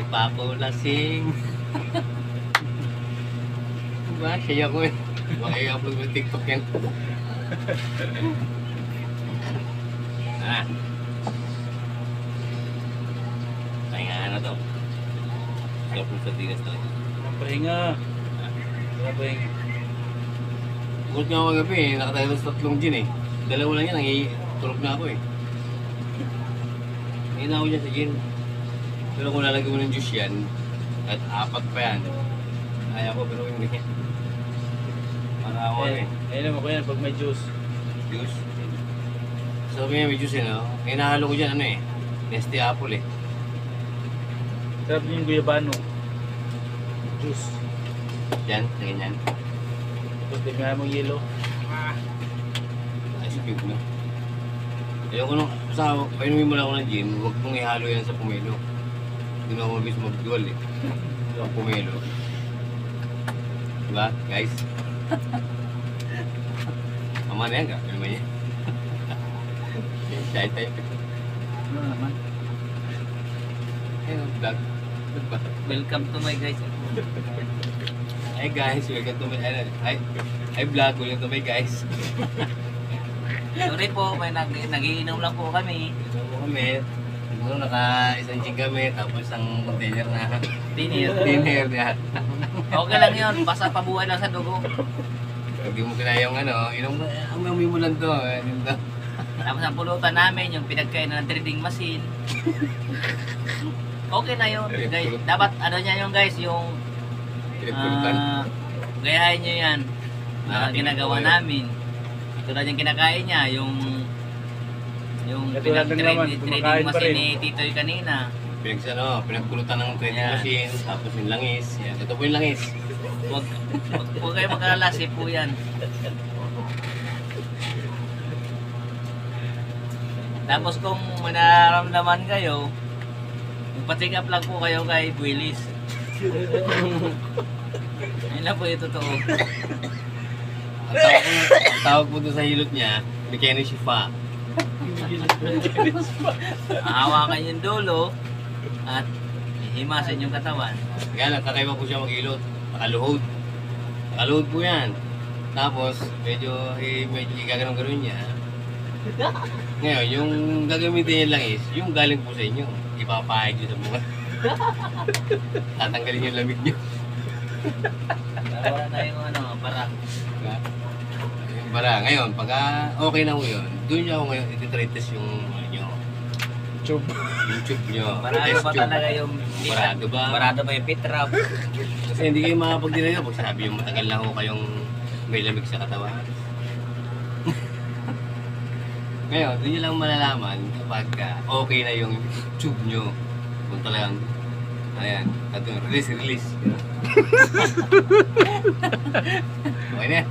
pa ako lasing. Diba? Siya ko eh. Baka i-upload mo TikTok yan. Ah. Pahinga na to. Sarap mo sa tigas talaga. Pahinga. Pahinga. Bukod nga ako gabi eh. Nakatayo sa 3 gin eh. 2 lang yan. Tulog na ako eh. Ngayon ako dyan sa gin. Pero kung lalagyan mo ng juice yan, at 4 pa yan, ayaw ko pero hindi. Para ako eh. Ayun naman ko yan pag may juice. Juice. So may juice eh no? Ngayon nahalo ko dyan ano eh. Nesty apple eh. Sarap yung guyabano. Juice. Yan, ganyan. Tapos tingnan mo yellow. Ay, si cute no? Ayoko nung, basta painumin mo lang ako ng gin, huwag mong ihalo yan sa pumelo. Hindi na ako mabis mag-dual eh. Sa pumelo. Diba, guys? Mama na yan ka, ano ba yan? Shy type. Ano naman? Ayun, vlog. Welcome to my guys. Hi guys, welcome to my, hi vlog, welcome to my guys. Sorry po, may nagiinom lang po kami. Ito po kami. Siguro naka-isang gin kami, tapos isang container na Tinir. dinner na. Okay lang yun, basta pabuhay lang sa dugo. Hindi mo kinaya yung ano, amoy mo lang to. Yun to. Tapos ang pulutan namin, yung pinagkainan ng trading machine. Okay na yun. Guys, dapat ano niya yung guys, yung Pinagpulutan. gayahin nyo yan. Ginagawa namin. Tulad yung kinakain niya, yung Katulad ng naman, trading kumakain pa machine rin. ni Titoy kanina. Pinagpulutan ng trading Yan. machine, tapos yung langis. Yan. Ito po yung langis. Huwag kayo mag-alala, safe po yan. Tapos kung may nararamdaman kayo, magpa-check up lang po kayo kay Willis. Yun lang po yung totoo. Ang tawag po doon sa hilot niya, Bikini Shifa. Hawakan yung dulo at himasin yung katawan. Kaya lang, kakaiba po siya mag-hilot. Nakaluhod. Nakaluhod po yan. Tapos, medyo gaganon-ganon niya. Ngayon, yung gagamitin niya lang is, yung galing po sa inyo. Ipapahid nyo sa mga. Tatanggalin yung lamig nyo. Wala na yung ano, para. Bara, ngayon, pagka okay na mo yun, doon niya ako ngayon ititrade test yung nyo. Tube. Yung tube nyo. Barado Test ba tube. talaga yung Barado ba? Barado ba yung pit trap? Kasi hindi kayo makapagdinay pag sabi yung matagal na ako kayong may lamig sa katawan. Ngayon, doon nyo lang malalaman kapag okay na yung tube nyo. Kung talagang, ayan, release. Okay na yan.